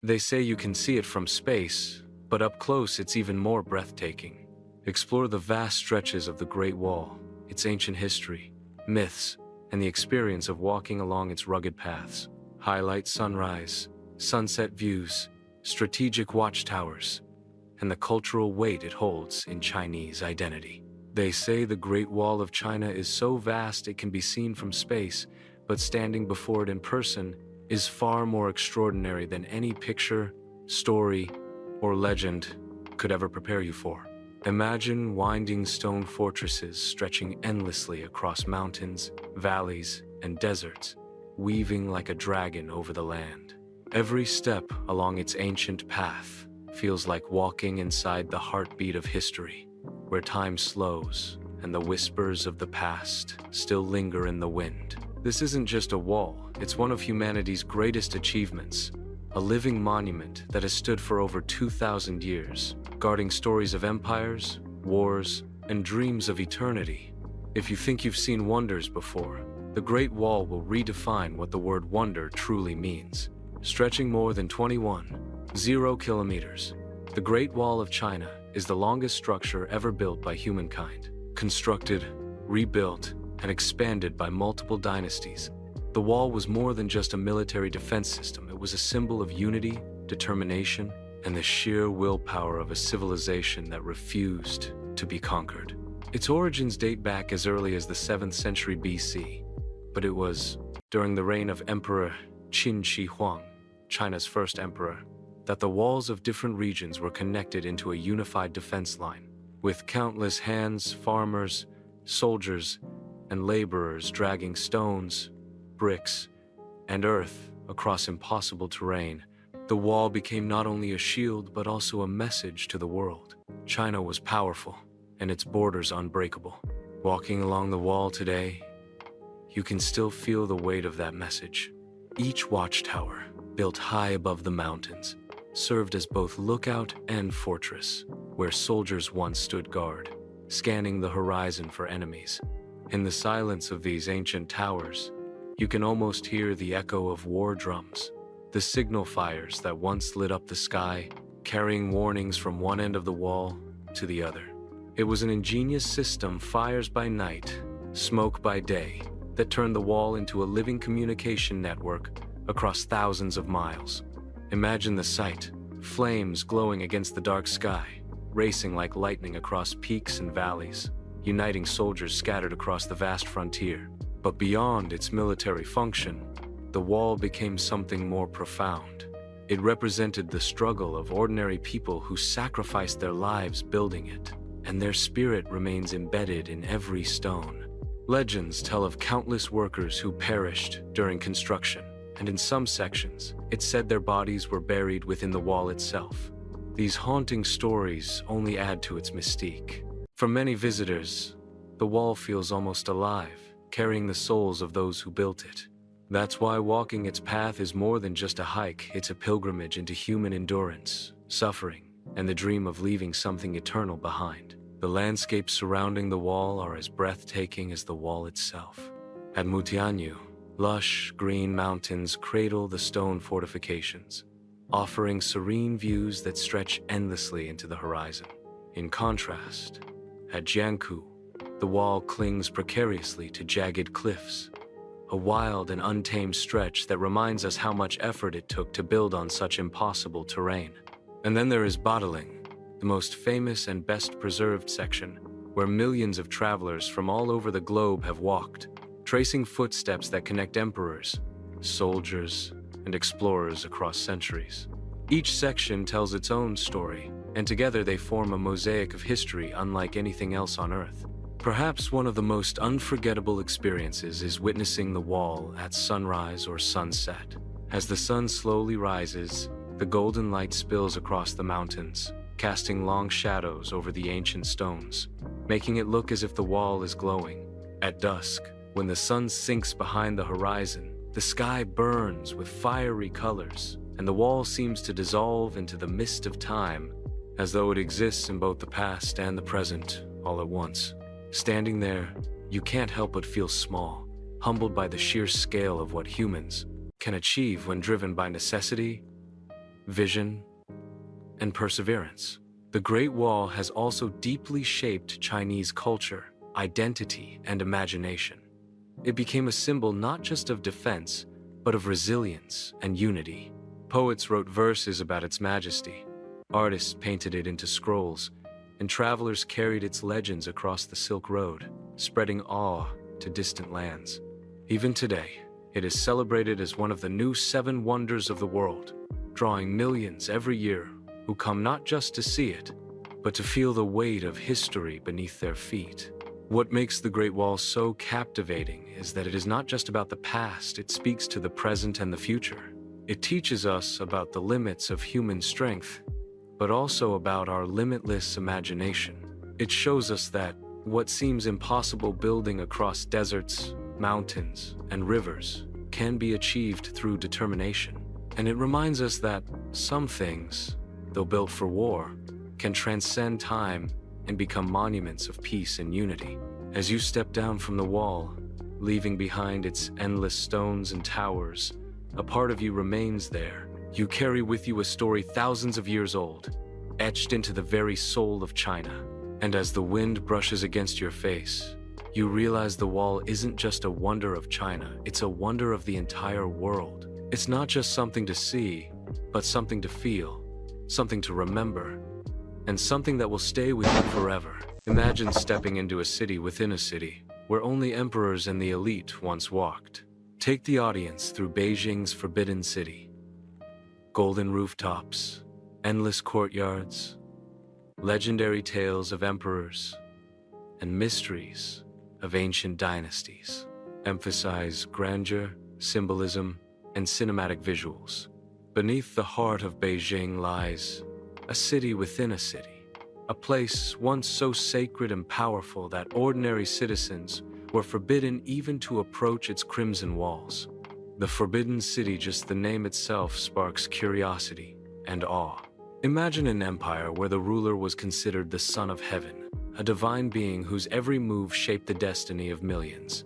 They say you can see it from space, but up close it's even more breathtaking. Explore the vast stretches of the Great Wall, its ancient history, myths, and the experience of walking along its rugged paths. Highlight sunrise, sunset views, strategic watchtowers, and the cultural weight it holds in Chinese identity. They say the Great Wall of China is so vast it can be seen from space, but standing before it in person is far more extraordinary than any picture, story, or legend could ever prepare you for. Imagine winding stone fortresses stretching endlessly across mountains, valleys, and deserts, weaving like a dragon over the land. Every step along its ancient path feels like walking inside the heartbeat of history, where time slows and the whispers of the past still linger in the wind. This isn't just a wall, it's one of humanity's greatest achievements, a living monument that has stood for over 2,000 years, guarding stories of empires, wars, and dreams of eternity. If you think you've seen wonders before, the Great Wall will redefine what the word wonder truly means. Stretching more than 21.0 kilometers, the Great Wall of China is the longest structure ever built by humankind. Constructed, rebuilt, and expanded by multiple dynasties, the wall was more than just a military defense system. It was a symbol of unity, determination, and the sheer willpower of a civilization that refused to be conquered. Its origins date back as early as the 7th century BC, but it was during the reign of Emperor Qin Shi Huang, China's first emperor, that the walls of different regions were connected into a unified defense line, with countless hands, farmers, soldiers, and laborers dragging stones, bricks, and earth across impossible terrain. The wall became not only a shield but also a message to the world. China was powerful, and its borders unbreakable. Walking along the wall today, you can still feel the weight of that message. Each watchtower, built high above the mountains, served as both lookout and fortress, where soldiers once stood guard, scanning the horizon for enemies. In the silence of these ancient towers, you can almost hear the echo of war drums, the signal fires that once lit up the sky, carrying warnings from one end of the wall to the other. It was an ingenious system, fires by night, smoke by day, that turned the wall into a living communication network across thousands of miles. Imagine the sight, flames glowing against the dark sky, racing like lightning across peaks and valleys, uniting soldiers scattered across the vast frontier. But beyond its military function, the wall became something more profound. It represented the struggle of ordinary people who sacrificed their lives building it, and their spirit remains embedded in every stone. Legends tell of countless workers who perished during construction, and in some sections, it's said their bodies were buried within the wall itself. These haunting stories only add to its mystique. For many visitors, the wall feels almost alive, carrying the souls of those who built it. That's why walking its path is more than just a hike, it's a pilgrimage into human endurance, suffering, and the dream of leaving something eternal behind. The landscapes surrounding the wall are as breathtaking as the wall itself. At Mutianyu, lush, green mountains cradle the stone fortifications, offering serene views that stretch endlessly into the horizon. In contrast, at Jiangku, the wall clings precariously to jagged cliffs, a wild and untamed stretch that reminds us how much effort it took to build on such impossible terrain. And then there is Bustling, the most famous and best-preserved section, where millions of travelers from all over the globe have walked, tracing footsteps that connect emperors, soldiers, and explorers across centuries. Each section tells its own story, and together they form a mosaic of history unlike anything else on Earth. Perhaps one of the most unforgettable experiences is witnessing the wall at sunrise or sunset. As the sun slowly rises, the golden light spills across the mountains, casting long shadows over the ancient stones, making it look as if the wall is glowing. At dusk, when the sun sinks behind the horizon, the sky burns with fiery colors, and the wall seems to dissolve into the mist of time, as though it exists in both the past and the present all at once. Standing there, you can't help but feel small, humbled by the sheer scale of what humans can achieve when driven by necessity vision, and perseverance. The Great Wall has also deeply shaped Chinese culture, identity, and imagination. It became a symbol not just of defense, but of resilience and unity. Poets wrote verses about its majesty, artists painted it into scrolls, and travelers carried its legends across the Silk Road, spreading awe to distant lands. Even today, it is celebrated as one of the new 7 wonders of the world, drawing millions every year who come not just to see it, but to feel the weight of history beneath their feet. What makes the Great Wall so captivating is that it is not just about the past, it speaks to the present and the future. It teaches us about the limits of human strength, but also about our limitless imagination. It shows us that what seems impossible building across deserts, mountains, and rivers can be achieved through determination. And it reminds us that some things, though built for war, can transcend time and become monuments of peace and unity. As you step down from the wall, leaving behind its endless stones and towers, a part of you remains there. You carry with you a story thousands of years old, etched into the very soul of China. And as the wind brushes against your face, you realize the wall isn't just a wonder of China, it's a wonder of the entire world. It's not just something to see, but something to feel, something to remember, and something that will stay with you forever. Imagine stepping into a city within a city, where only emperors and the elite once walked. Take the audience through Beijing's Forbidden City. Golden rooftops, endless courtyards, legendary tales of emperors, and mysteries of ancient dynasties emphasize grandeur, symbolism, and cinematic visuals. Beneath the heart of Beijing lies a city within a city, a place once so sacred and powerful that ordinary citizens were forbidden even to approach its crimson walls. The Forbidden City, just the name itself, sparks curiosity and awe. Imagine an empire where the ruler was considered the son of heaven, a divine being whose every move shaped the destiny of millions.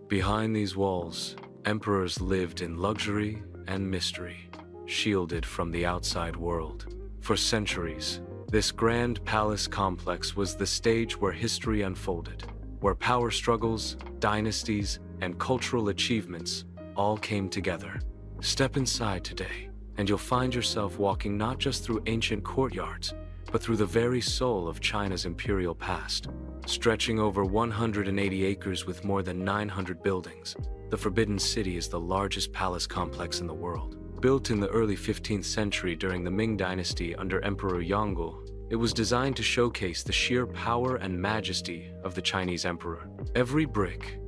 Behind these walls, emperors lived in luxury and mystery, shielded from the outside world. For centuries, this grand palace complex was the stage where history unfolded, where power struggles, dynasties, and cultural achievements all came together. Step inside today, and you'll find yourself walking not just through ancient courtyards, but through the very soul of China's imperial past. Stretching over 180 acres with more than 900 buildings, the Forbidden City is the largest palace complex in the world. Built in the early 15th century during the Ming Dynasty under Emperor Yongle, it was designed to showcase the sheer power and majesty of the Chinese emperor. Every brick,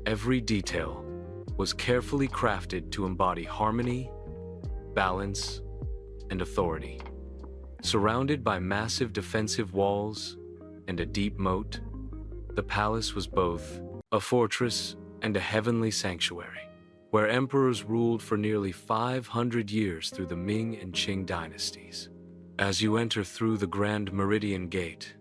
every detail, was carefully crafted to embody harmony, balance, and authority. Surrounded by massive defensive walls and a deep moat, the palace was both a fortress and a heavenly sanctuary, where emperors ruled for nearly 500 years through the Ming and Qing dynasties. As you enter through the Grand Meridian Gate,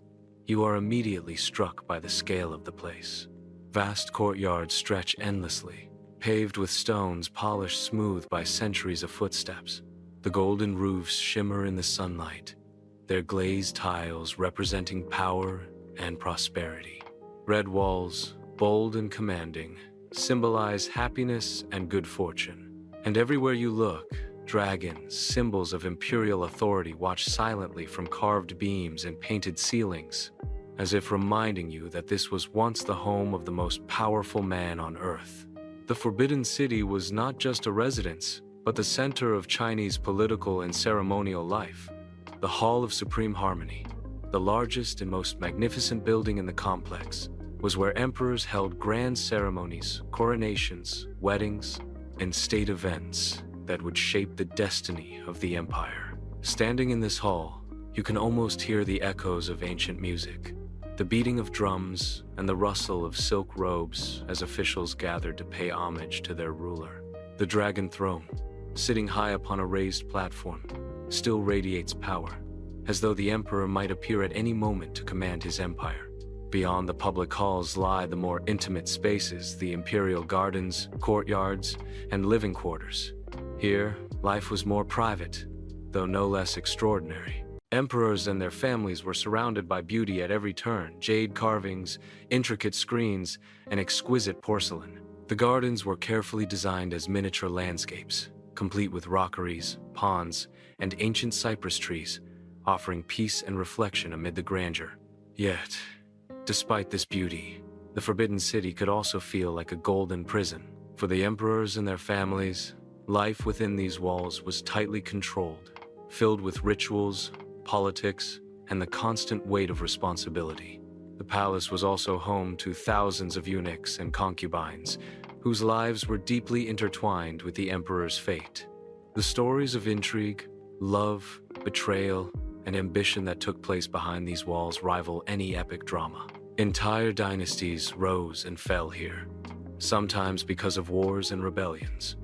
you are immediately struck by the scale of the place. Vast courtyards stretch endlessly, paved with stones polished smooth by centuries of footsteps. The golden roofs shimmer in the sunlight, their glazed tiles representing power and prosperity. Red walls, bold and commanding, symbolize happiness and good fortune. And everywhere you look, dragons, symbols of imperial authority, watch silently from carved beams and painted ceilings, as if reminding you that this was once the home of the most powerful man on earth. The Forbidden City was not just a residence, but the center of Chinese political and ceremonial life. The Hall of Supreme Harmony, the largest and most magnificent building in the complex, was where emperors held grand ceremonies, coronations, weddings, and state events that would shape the destiny of the empire. Standing in this hall, you can almost hear the echoes of ancient music, the beating of drums, and the rustle of silk robes as officials gathered to pay homage to their ruler. The Dragon Throne, sitting high upon a raised platform, still radiates power, as though the emperor might appear at any moment to command his empire. Beyond the public halls lie the more intimate spaces, the imperial gardens, courtyards, and living quarters. Here, life was more private, though no less extraordinary. Emperors and their families were surrounded by beauty at every turn: jade carvings, intricate screens, and exquisite porcelain. The gardens were carefully designed as miniature landscapes, complete with rockeries, ponds, and ancient cypress trees, offering peace and reflection amid the grandeur. Yet, despite this beauty, the Forbidden City could also feel like a golden prison. For the emperors and their families, life within these walls was tightly controlled, filled with rituals, politics, and the constant weight of responsibility. The palace was also home to thousands of eunuchs and concubines, whose lives were deeply intertwined with the emperor's fate. The stories of intrigue, love, betrayal, and ambition that took place behind these walls rival any epic drama. Entire dynasties rose and fell here, sometimes because of wars and rebellions,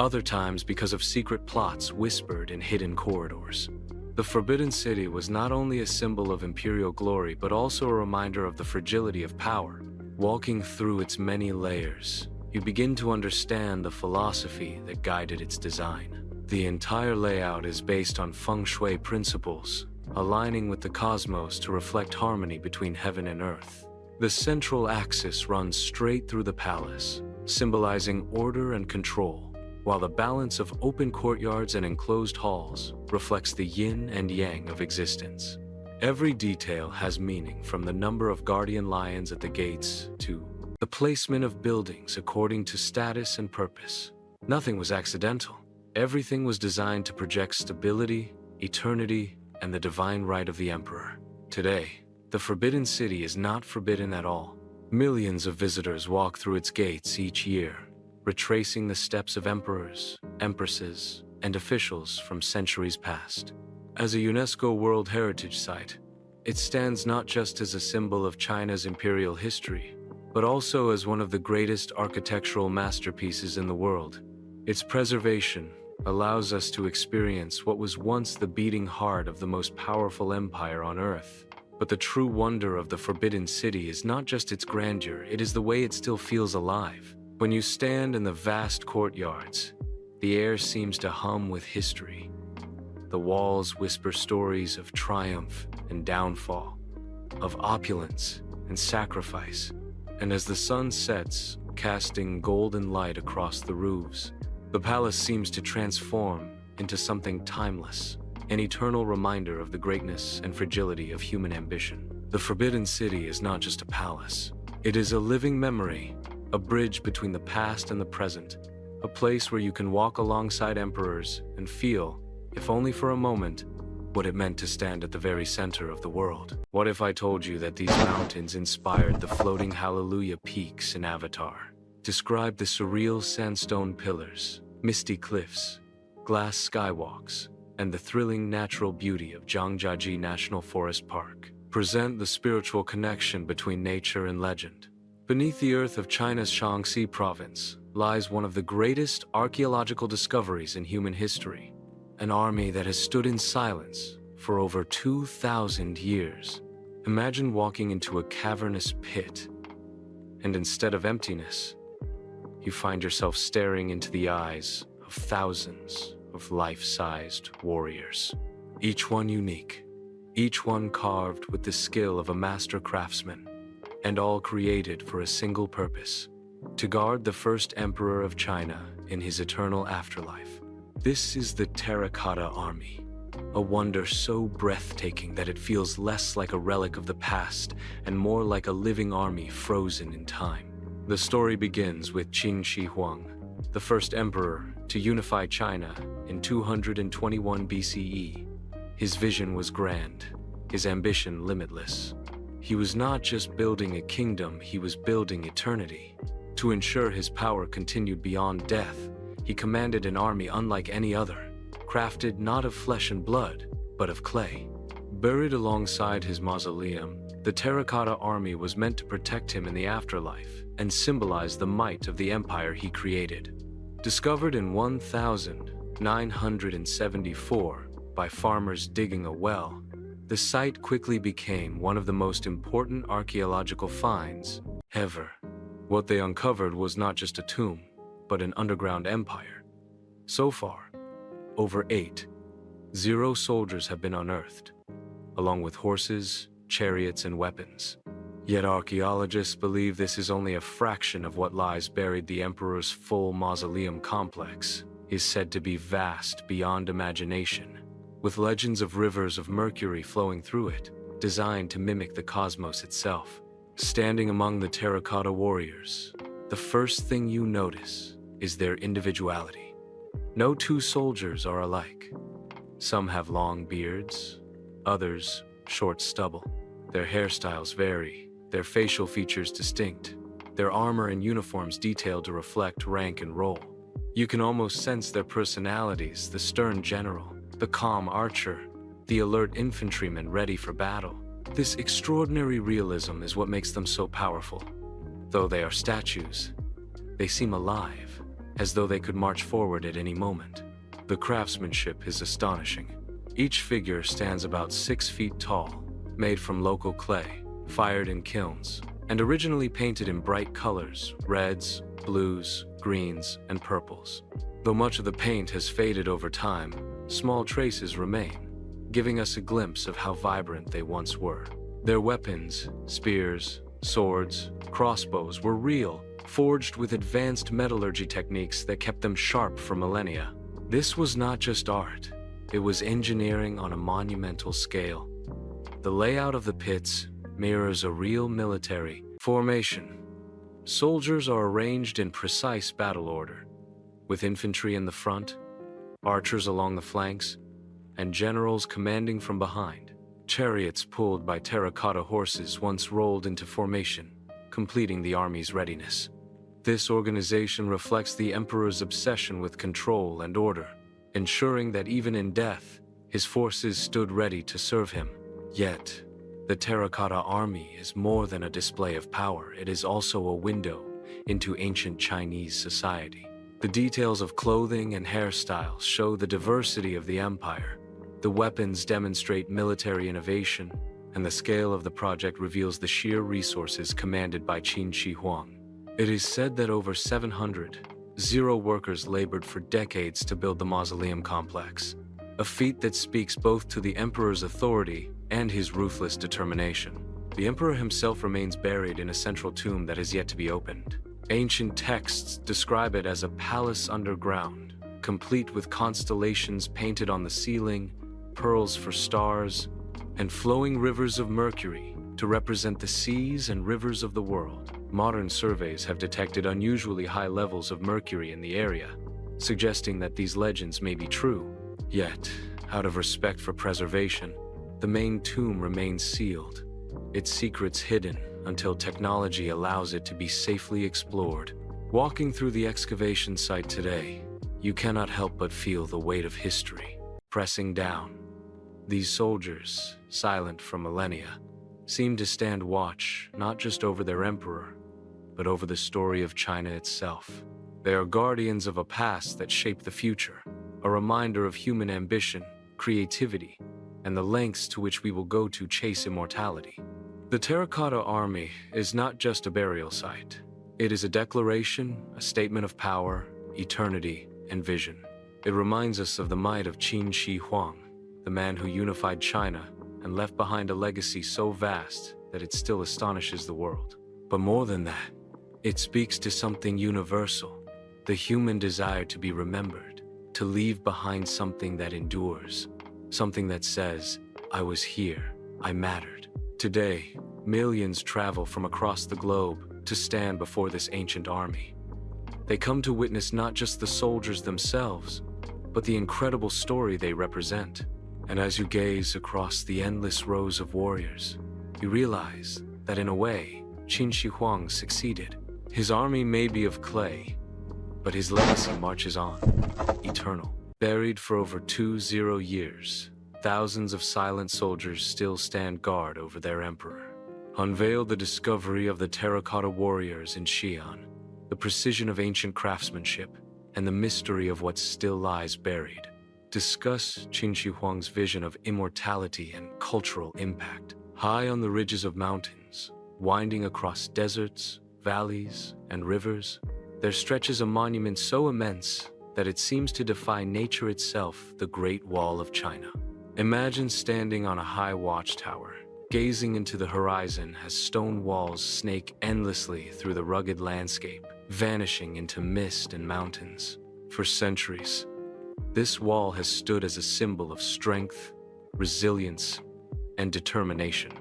other times because of secret plots whispered in hidden corridors. The Forbidden City was not only a symbol of imperial glory, but also a reminder of the fragility of power. Walking through its many layers, you begin to understand the philosophy that guided its design. The entire layout is based on feng shui principles, aligning with the cosmos to reflect harmony between heaven and earth. The central axis runs straight through the palace, symbolizing order and control, while the balance of open courtyards and enclosed halls reflects the yin and yang of existence. Every detail has meaning, from the number of guardian lions at the gates to the placement of buildings according to status and purpose. Nothing was accidental. Everything was designed to project stability, eternity, and the divine right of the emperor. Today, the Forbidden City is not forbidden at all. Millions of visitors walk through its gates each year, retracing the steps of emperors, empresses, and officials from centuries past. As a UNESCO World Heritage Site, it stands not just as a symbol of China's imperial history, but also as one of the greatest architectural masterpieces in the world. Its preservation allows us to experience what was once the beating heart of the most powerful empire on Earth. But the true wonder of the Forbidden City is not just its grandeur, it is the way it still feels alive. When you stand in the vast courtyards, the air seems to hum with history. The walls whisper stories of triumph and downfall, of opulence and sacrifice. And as the sun sets, casting golden light across the roofs, the palace seems to transform into something timeless, an eternal reminder of the greatness and fragility of human ambition. The Forbidden City is not just a palace. It is a living memory, a bridge between the past and the present, a place where you can walk alongside emperors and feel, if only for a moment, what it meant to stand at the very center of the world. What if I told you that these mountains inspired the floating Hallelujah peaks in Avatar, described the surreal sandstone pillars, misty cliffs, glass skywalks, and the thrilling natural beauty of Zhangjiajie National Forest Park, present the spiritual connection between nature and legend? Beneath the earth of China's Shaanxi province lies one of the greatest archaeological discoveries in human history, an army that has stood in silence for over 2,000 years. Imagine walking into a cavernous pit, and instead of emptiness, you find yourself staring into the eyes of thousands of life-sized warriors, each one unique, each one carved with the skill of a master craftsman, and all created for a single purpose: to guard the first emperor of China in his eternal afterlife. This is the Terracotta Army, a wonder so breathtaking that it feels less like a relic of the past and more like a living army frozen in time. The story begins with Qin Shi Huang, the first emperor to unify China in 221 BCE. His vision was grand, his ambition limitless. He was not just building a kingdom, he was building eternity. To ensure his power continued beyond death, he commanded an army unlike any other, crafted not of flesh and blood, but of clay. Buried alongside his mausoleum, the Terracotta Army was meant to protect him in the afterlife and symbolize the might of the empire he created. Discovered in 1974 by farmers digging a well, the site quickly became one of the most important archaeological finds ever. What they uncovered was not just a tomb, but an underground empire. So far, over 0 soldiers have been unearthed, along with horses, chariots, and weapons. Yet archaeologists believe this is only a fraction of what lies buried. The emperor's full mausoleum complex is said to be vast beyond imagination, with legends of rivers of mercury flowing through it, designed to mimic the cosmos itself. Standing among the terracotta warriors, the first thing you notice is their individuality. No 2 soldiers are alike. Some have long beards, others short stubble. Their hairstyles vary, their facial features distinct, their armor and uniforms detailed to reflect rank and role. You can almost sense their personalities: the stern general, the calm archer, the alert infantryman ready for battle. This extraordinary realism is what makes them so powerful. Though they are statues, they seem alive, as though they could march forward at any moment. The craftsmanship is astonishing. Each figure stands about 6 feet tall, made from local clay, fired in kilns, and originally painted in bright colors: reds, blues, greens, and purples. Though much of the paint has faded over time, small traces remain, giving us a glimpse of how vibrant they once were. Their weapons, spears, swords, crossbows, were real, forged with advanced metallurgy techniques that kept them sharp for millennia. This was not just art, it was engineering on a monumental scale. The layout of the pits mirrors a real military formation. Soldiers are arranged in precise battle order, with infantry in the front, archers along the flanks, and generals commanding from behind. Chariots pulled by terracotta horses once rolled into formation, completing the army's readiness. This organization reflects the emperor's obsession with control and order, ensuring that even in death, his forces stood ready to serve him. Yet, the Terracotta Army is more than a display of power. It is also a window into ancient Chinese society. The details of clothing and hairstyles show the diversity of the empire. The weapons demonstrate military innovation, and the scale of the project reveals the sheer resources commanded by Qin Shi Huang. It is said that over 700 workers labored for decades to build the mausoleum complex, a feat that speaks both to the emperor's authority and his ruthless determination. The emperor himself remains buried in a central tomb that has yet to be opened. Ancient texts describe it as a palace underground, complete with constellations painted on the ceiling, pearls for stars, and flowing rivers of mercury to represent the seas and rivers of the world. Modern surveys have detected unusually high levels of mercury in the area, suggesting that these legends may be true. Yet, out of respect for preservation, the main tomb remains sealed, its secrets hidden until technology allows it to be safely explored. Walking through the excavation site today, you cannot help but feel the weight of history pressing down. These soldiers, silent for millennia, seem to stand watch not just over their emperor, but over the story of China itself. They are guardians of a past that shaped the future, a reminder of human ambition, creativity, and the lengths to which we will go to chase immortality. The Terracotta Army is not just a burial site. It is a declaration, a statement of power, eternity, and vision. It reminds us of the might of Qin Shi Huang, the man who unified China and left behind a legacy so vast that it still astonishes the world. But more than that, it speaks to something universal, the human desire to be remembered, to leave behind something that endures, something that says, "I was here, I mattered." Today, millions travel from across the globe to stand before this ancient army. They come to witness not just the soldiers themselves, but the incredible story they represent. And as you gaze across the endless rows of warriors, you realize that in a way, Qin Shi Huang succeeded. His army may be of clay, but his legacy marches on, eternal. Buried for over 20 years, thousands of silent soldiers still stand guard over their emperor. Unveil the discovery of the terracotta warriors in Xi'an, the precision of ancient craftsmanship, and the mystery of what still lies buried. Discuss Qin Shi Huang's vision of immortality and cultural impact. High on the ridges of mountains, winding across deserts, valleys, and rivers, there stretches a monument so immense that it seems to defy nature itself, the Great Wall of China. Imagine standing on a high watchtower, gazing into the horizon as stone walls snake endlessly through the rugged landscape, vanishing into mist and mountains. For centuries, this wall has stood as a symbol of strength, resilience, and determination.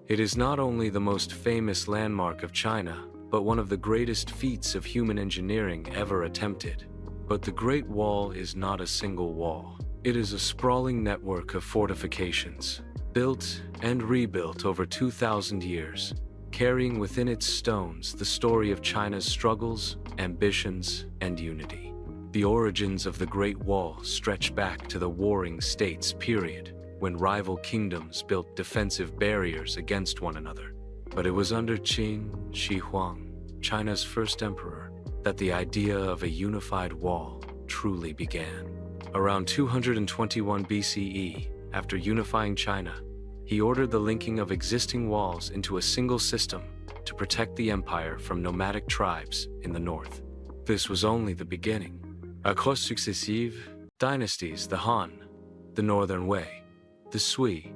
It is not only the most famous landmark of China, but one of the greatest feats of human engineering ever attempted. But the Great Wall is not a single wall. It is a sprawling network of fortifications, built and rebuilt over 2,000 years, carrying within its stones the story of China's struggles, ambitions, and unity. The origins of the Great Wall stretch back to the Warring States period, when rival kingdoms built defensive barriers against one another. But it was under Qin Shi Huang, China's first emperor, that the idea of a unified wall truly began. Around 221 BCE, after unifying China, he ordered the linking of existing walls into a single system to protect the empire from nomadic tribes in the north. This was only the beginning. Across successive dynasties, the Han, the Northern Wei, the Sui,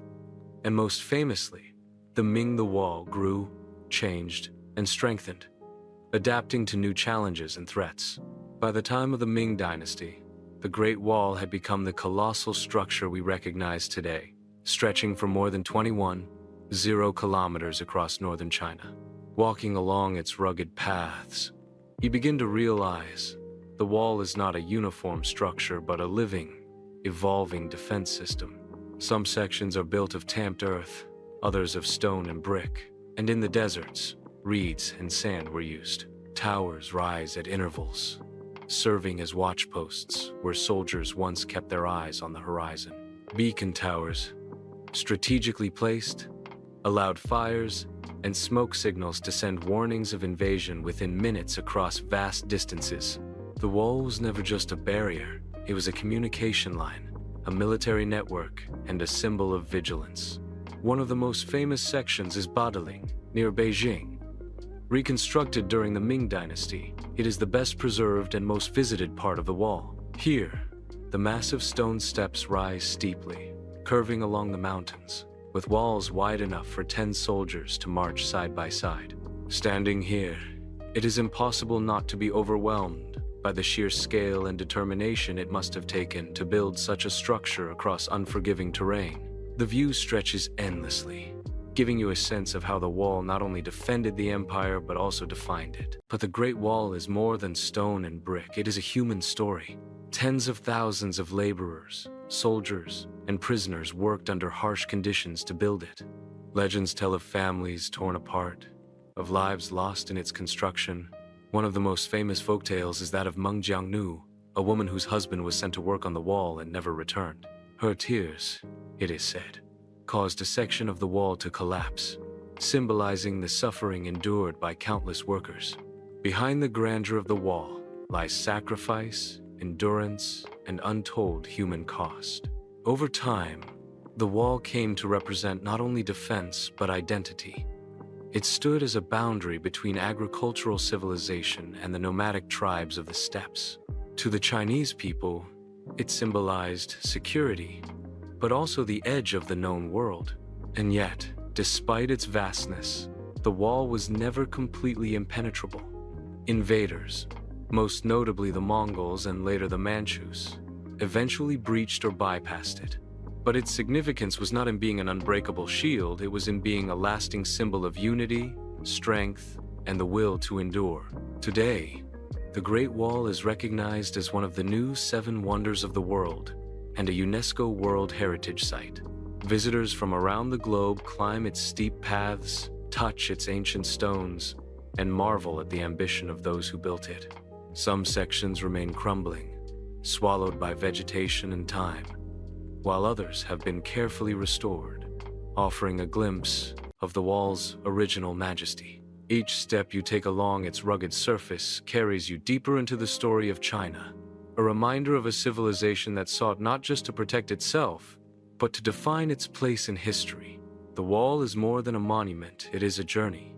and most famously, the Ming, the wall grew, changed, and strengthened, adapting to new challenges and threats. By the time of the Ming Dynasty, the Great Wall had become the colossal structure we recognize today, stretching for more than 21.0 kilometers across northern China. Walking along its rugged paths, you begin to realize the wall is not a uniform structure but a living, evolving defense system. Some sections are built of tamped earth, others of stone and brick, and in the deserts, reeds and sand were used. Towers rise at intervals, serving as watchposts where soldiers once kept their eyes on the horizon. Beacon towers, strategically placed, allowed fires and smoke signals to send warnings of invasion within minutes across vast distances. The wall was never just a barrier, it was a communication line, a military network, and a symbol of vigilance. One of the most famous sections is Bustling, near Beijing. Reconstructed during the Ming Dynasty, it is the best preserved and most visited part of the wall. Here, the massive stone steps rise steeply, curving along the mountains, with walls wide enough for 10 soldiers to march side by side. Standing here, it is impossible not to be overwhelmed by the sheer scale and determination it must have taken to build such a structure across unforgiving terrain. The view stretches endlessly, giving you a sense of how the wall not only defended the empire but also defined it. But the Great Wall is more than stone and brick. It is a human story. Tens of thousands of laborers, soldiers, and prisoners worked under harsh conditions to build it. Legends tell of families torn apart, of lives lost in its construction. One of the most famous folktales is that of Meng Jiangnu, a woman whose husband was sent to work on the wall and never returned. Her tears, it is said, caused a section of the wall to collapse, symbolizing the suffering endured by countless workers. Behind the grandeur of the wall lies sacrifice, endurance, and untold human cost. Over time, the wall came to represent not only defense but identity. It stood as a boundary between agricultural civilization and the nomadic tribes of the steppes. To the Chinese people, it symbolized security, but also the edge of the known world. And yet, despite its vastness, the wall was never completely impenetrable. Invaders, most notably the Mongols and later the Manchus, eventually breached or bypassed it. But its significance was not in being an unbreakable shield, it was in being a lasting symbol of unity, strength, and the will to endure. Today, the Great Wall is recognized as one of the new 7 wonders of the world and a UNESCO World Heritage Site. Visitors from around the globe climb its steep paths, touch its ancient stones, and marvel at the ambition of those who built it. Some sections remain crumbling, swallowed by vegetation and time, while others have been carefully restored, offering a glimpse of the wall's original majesty. Each step you take along its rugged surface carries you deeper into the story of China, a reminder of a civilization that sought not just to protect itself, but to define its place in history. The wall is more than a monument, it is a journey.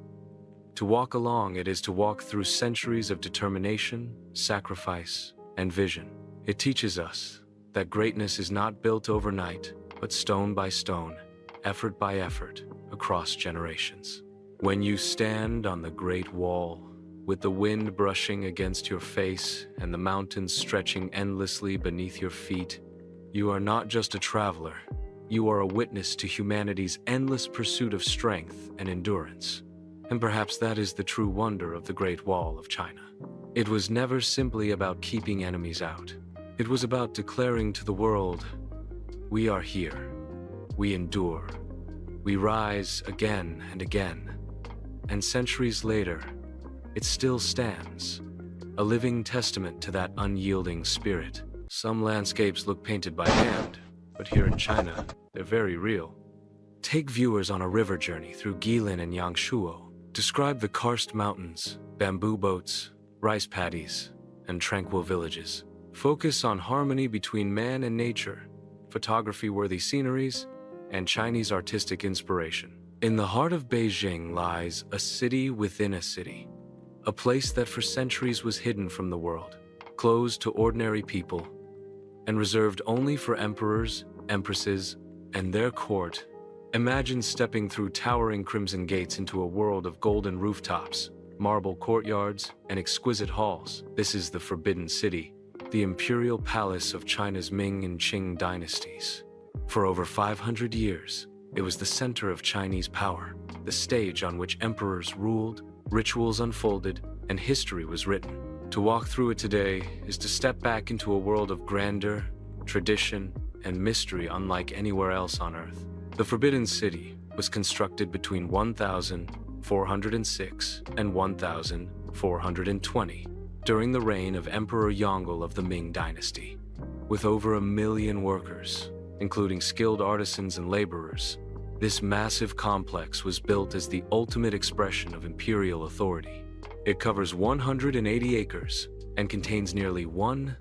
To walk along it is to walk through centuries of determination, sacrifice, and vision. It teaches us that greatness is not built overnight, but stone by stone, effort by effort, across generations. When you stand on the Great Wall, with the wind brushing against your face and the mountains stretching endlessly beneath your feet, you are not just a traveler, you are a witness to humanity's endless pursuit of strength and endurance. And perhaps that is the true wonder of the Great Wall of China. It was never simply about keeping enemies out. It was about declaring to the world, we are here, we endure, we rise again and again. And centuries later, it still stands, a living testament to that unyielding spirit. Some landscapes look painted by hand, but here in China, they're very real. Take viewers on a river journey through Guilin and Yangshuo. Describe the karst mountains, bamboo boats, rice paddies, and tranquil villages. Focus on harmony between man and nature, photography-worthy sceneries, and Chinese artistic inspiration. In the heart of Beijing lies a city within a city, a place that for centuries was hidden from the world, closed to ordinary people, and reserved only for emperors, empresses, and their court. Imagine stepping through towering crimson gates into a world of golden rooftops, marble courtyards, and exquisite halls. This is the Forbidden City, the imperial palace of China's Ming and Qing dynasties. For over 500 years, it was the center of Chinese power, the stage on which emperors ruled, rituals unfolded, and history was written. To walk through it today is to step back into a world of grandeur, tradition, and mystery unlike anywhere else on Earth. The Forbidden City was constructed between 1406 and 1420 during the reign of Emperor Yongle of the Ming dynasty. With over 1 million workers, including skilled artisans and laborers, this massive complex was built as the ultimate expression of imperial authority. It covers 180 acres and contains nearly 10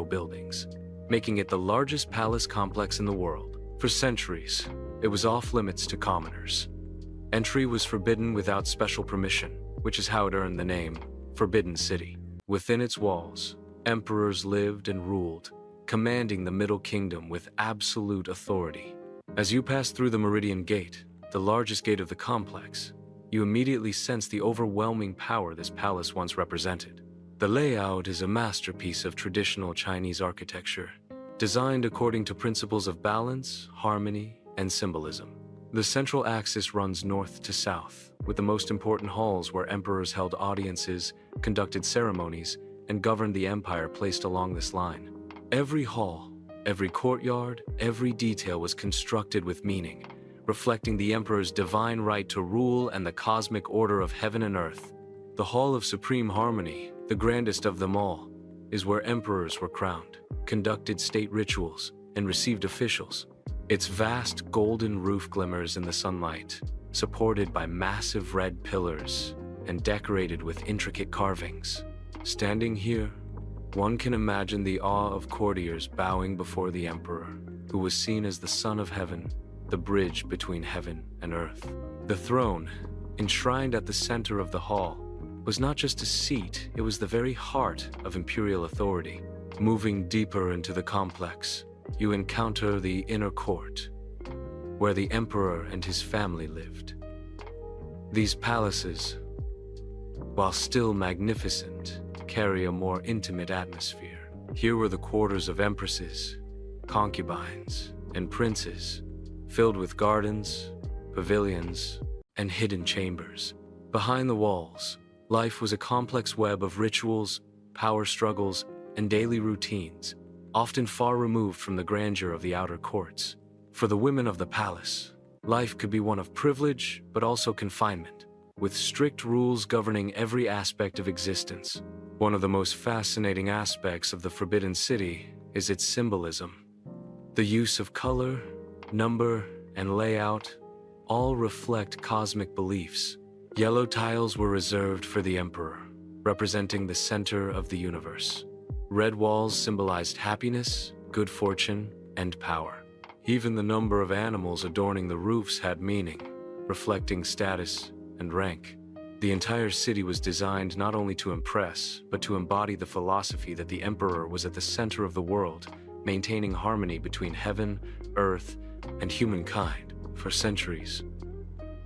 buildings, making it the largest palace complex in the world. For centuries, it was off-limits to commoners. Entry was forbidden without special permission, which is how it earned the name Forbidden City. Within its walls, emperors lived and ruled, commanding the Middle Kingdom with absolute authority. As you pass through the Meridian Gate, the largest gate of the complex, you immediately sense the overwhelming power this palace once represented. The layout is a masterpiece of traditional Chinese architecture, designed according to principles of balance, harmony, and symbolism. The central axis runs north to south, with the most important halls where emperors held audiences, conducted ceremonies, and governed the empire placed along this line. Every hall, every courtyard, every detail was constructed with meaning, reflecting the emperor's divine right to rule and the cosmic order of heaven and earth. The Hall of Supreme Harmony, the grandest of them all, is where emperors were crowned, conducted state rituals, and received officials. Its vast golden roof glimmers in the sunlight, supported by massive red pillars and decorated with intricate carvings. Standing here, one can imagine the awe of courtiers bowing before the emperor, who was seen as the Son of Heaven, the bridge between heaven and earth. The throne, enshrined at the center of the hall, was not just a seat, it was the very heart of imperial authority. Moving deeper into the complex, you encounter the inner court, where the emperor and his family lived. These palaces, while still magnificent, carry a more intimate atmosphere. Here were the quarters of empresses, concubines, and princes, filled with gardens, pavilions, and hidden chambers. Behind the walls, life was a complex web of rituals, power struggles, and daily routines, often far removed from the grandeur of the outer courts. For the women of the palace, life could be one of privilege, but also confinement, with strict rules governing every aspect of existence. One of the most fascinating aspects of the Forbidden City is its symbolism. The use of color, number, and layout all reflect cosmic beliefs. Yellow tiles were reserved for the emperor, representing the center of the universe. Red walls symbolized happiness, good fortune, and power. Even the number of animals adorning the roofs had meaning, reflecting status and rank. The entire city was designed not only to impress, but to embody the philosophy that the emperor was at the center of the world, maintaining harmony between heaven, earth, and humankind for centuries.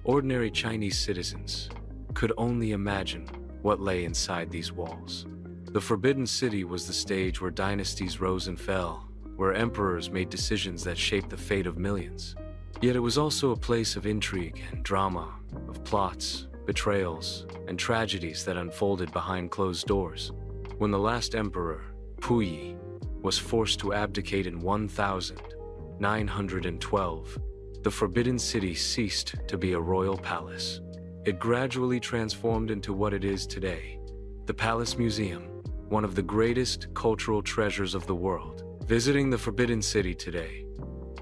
Ordinary Chinese citizens could only imagine what lay inside these walls. The Forbidden City was the stage where dynasties rose and fell, where emperors made decisions that shaped the fate of millions. Yet it was also a place of intrigue and drama, of plots, betrayals, and tragedies that unfolded behind closed doors. When the last emperor, Puyi, was forced to abdicate in 1912, the Forbidden City ceased to be a royal palace. It gradually transformed into what it is today, the Palace Museum, one of the greatest cultural treasures of the world. Visiting the Forbidden City today,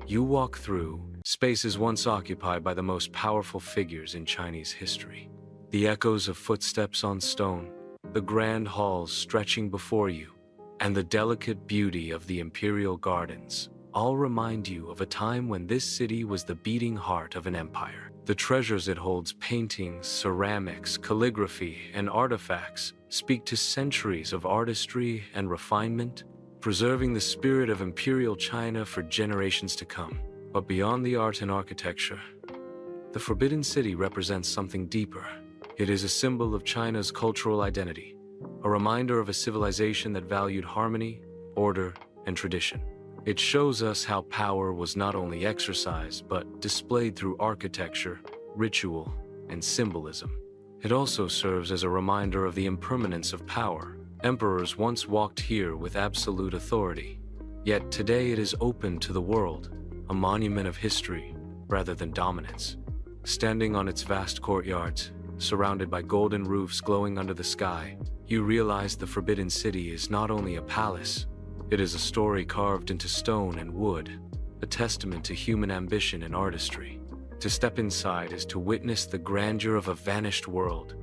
you walk through spaces once occupied by the most powerful figures in Chinese history. The echoes of footsteps on stone, the grand halls stretching before you, and the delicate beauty of the imperial gardens all remind you of a time when this city was the beating heart of an empire. The treasures it holds, paintings, ceramics, calligraphy, and artifacts, speak to centuries of artistry and refinement, preserving the spirit of imperial China for generations to come. But beyond the art and architecture, the Forbidden City represents something deeper. It is a symbol of China's cultural identity, a reminder of a civilization that valued harmony, order, and tradition. It shows us how power was not only exercised, but displayed through architecture, ritual, and symbolism. It also serves as a reminder of the impermanence of power. Emperors once walked here with absolute authority, yet today it is open to the world, a monument of history rather than dominance. Standing on its vast courtyards, surrounded by golden roofs glowing under the sky, you realize the Forbidden City is not only a palace, it is a story carved into stone and wood, a testament to human ambition and artistry. To step inside is to witness the grandeur of a vanished world,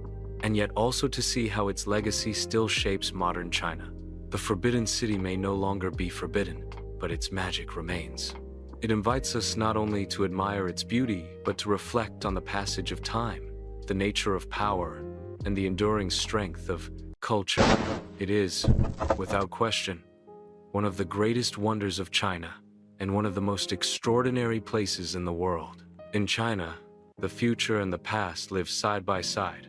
and yet also to see how its legacy still shapes modern China. The Forbidden City may no longer be forbidden, but its magic remains. It invites us not only to admire its beauty, but to reflect on the passage of time, the nature of power, and the enduring strength of culture. It is, without question, one of the greatest wonders of China, and one of the most extraordinary places in the world. In China, the future and the past live side by side,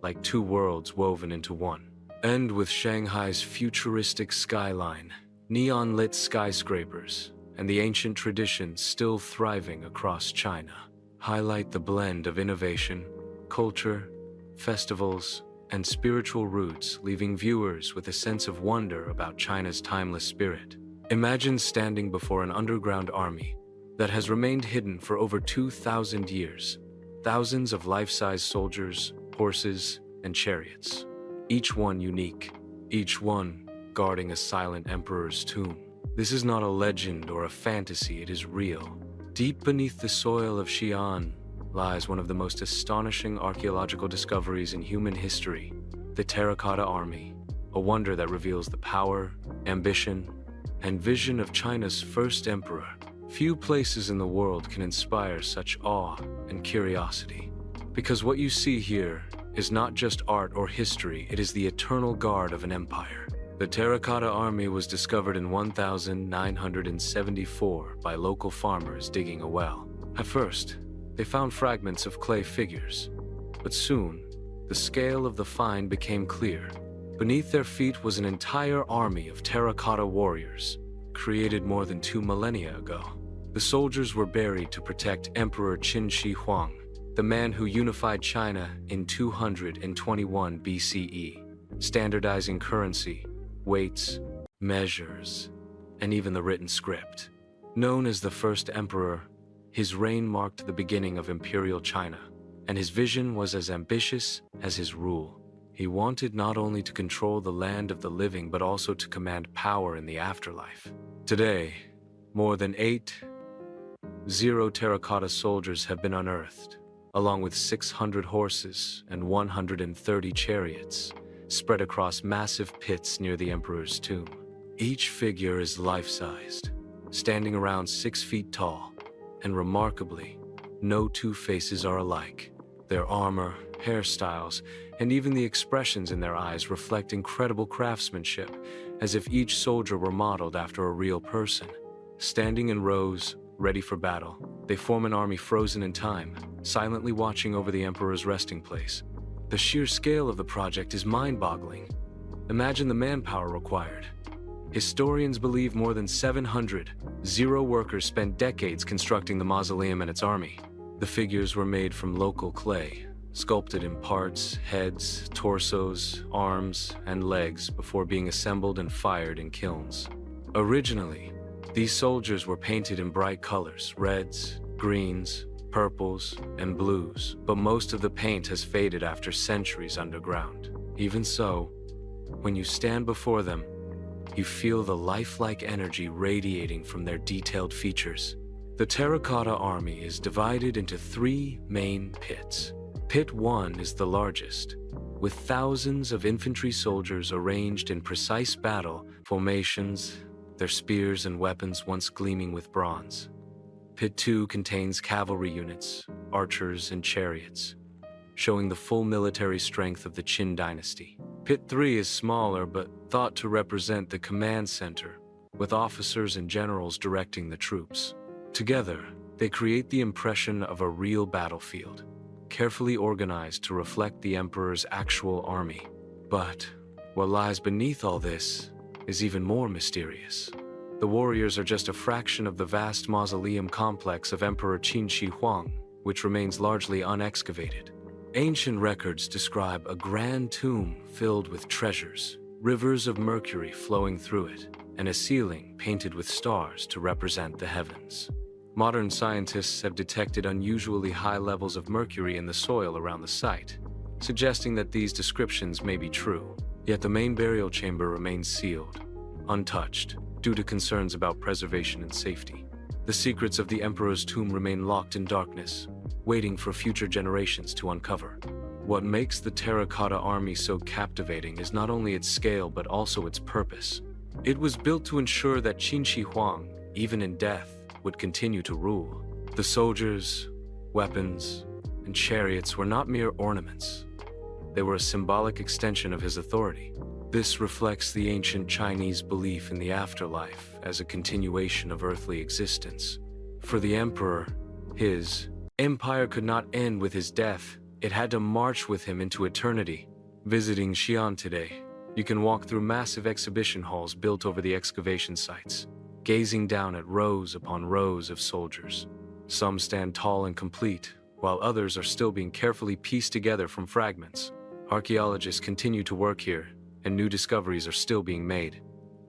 like two worlds woven into one. And with Shanghai's futuristic skyline, neon-lit skyscrapers, and the ancient traditions still thriving across China, highlight the blend of innovation, culture, festivals, and spiritual roots, leaving viewers with a sense of wonder about China's timeless spirit. Imagine standing before an underground army that has remained hidden for over 2,000 years. Thousands of life-size soldiers, horses, and chariots, each one unique, each one guarding a silent emperor's tomb. This is not a legend or a fantasy, it is real. Deep beneath the soil of Xi'an lies one of the most astonishing archaeological discoveries in human history, the Terracotta Army, a wonder that reveals the power, ambition, and vision of China's first emperor. Few places in the world can inspire such awe and curiosity, because what you see here is not just art or history, it is the eternal guard of an empire. The Terracotta Army was discovered in 1974 by local farmers digging a well. At first, they found fragments of clay figures, but soon, the scale of the find became clear. Beneath their feet was an entire army of terracotta warriors, created more than 2 millennia ago. The soldiers were buried to protect Emperor Qin Shi Huang, the man who unified China in 221 BCE, standardizing currency, weights, measures, and even the written script. Known as the first emperor, his reign marked the beginning of imperial China, and his vision was as ambitious as his rule. He wanted not only to control the land of the living, but also to command power in the afterlife. Today, more than 80 terracotta soldiers have been unearthed, along with 600 horses and 130 chariots, spread across massive pits near the emperor's tomb. Each figure is life-sized, standing around 6 feet tall, and remarkably, no two faces are alike. Their armor, hairstyles, and even the expressions in their eyes reflect incredible craftsmanship, as if each soldier were modeled after a real person. Standing in rows, ready for battle, they form an army frozen in time, silently watching over the emperor's resting place. The sheer scale of the project is mind-boggling. Imagine the manpower required. Historians believe more than 700 workers spent decades constructing the mausoleum and its army. The figures were made from local clay, sculpted in parts, heads, torsos, arms, and legs before being assembled and fired in kilns. Originally, these soldiers were painted in bright colors, reds, greens, purples, and blues, but most of the paint has faded after centuries underground. Even so, when you stand before them, you feel the lifelike energy radiating from their detailed features. The Terracotta Army is divided into 3 main pits. Pit 1 is the largest, with thousands of infantry soldiers arranged in precise battle formations, their spears and weapons once gleaming with bronze. Pit 2 contains cavalry units, archers, and chariots, showing the full military strength of the Qin dynasty. Pit 3 is smaller but thought to represent the command center, with officers and generals directing the troops. Together, they create the impression of a real battlefield, carefully organized to reflect the emperor's actual army. But what lies beneath all this is even more mysterious. The warriors are just a fraction of the vast mausoleum complex of Emperor Qin Shi Huang, which remains largely unexcavated. Ancient records describe a grand tomb filled with treasures, rivers of mercury flowing through it, and a ceiling painted with stars to represent the heavens. Modern scientists have detected unusually high levels of mercury in the soil around the site, suggesting that these descriptions may be true. Yet the main burial chamber remains sealed, untouched, due to concerns about preservation and safety. The secrets of the emperor's tomb remain locked in darkness, waiting for future generations to uncover. What makes the Terracotta Army so captivating is not only its scale but also its purpose. It was built to ensure that Qin Shi Huang, even in death, would continue to rule. The soldiers, weapons, and chariots were not mere ornaments. They were a symbolic extension of his authority. This reflects the ancient Chinese belief in the afterlife as a continuation of earthly existence. For the emperor, his empire could not end with his death. It had to march with him into eternity. Visiting Xi'an today, you can walk through massive exhibition halls built over the excavation sites, gazing down at rows upon rows of soldiers. Some stand tall and complete, while others are still being carefully pieced together from fragments. Archaeologists continue to work here, and new discoveries are still being made.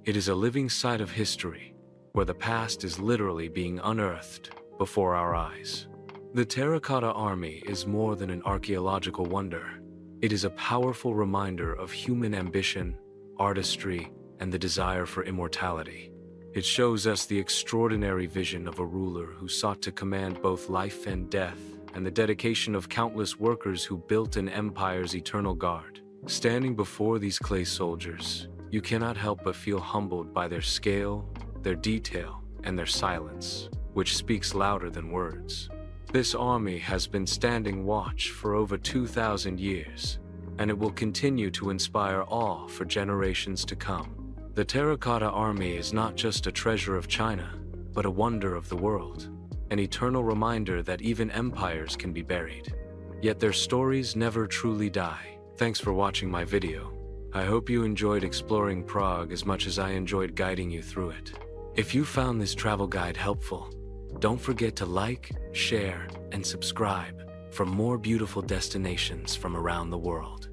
It is a living site of history, where the past is literally being unearthed before our eyes. The Terracotta Army is more than an archaeological wonder. It is a powerful reminder of human ambition, artistry, and the desire for immortality. It shows us the extraordinary vision of a ruler who sought to command both life and death, and the dedication of countless workers who built an empire's eternal guard. Standing before these clay soldiers, you cannot help but feel humbled by their scale, their detail, and their silence, which speaks louder than words. This army has been standing watch for over 2,000 years, and it will continue to inspire awe for generations to come. The Terracotta Army is not just a treasure of China, but a wonder of the world, an eternal reminder that even empires can be buried. Yet their stories never truly die. Thanks for watching my video. I hope you enjoyed exploring Prague as much as I enjoyed guiding you through it. If you found this travel guide helpful, don't forget to like, share, and subscribe for more beautiful destinations from around the world.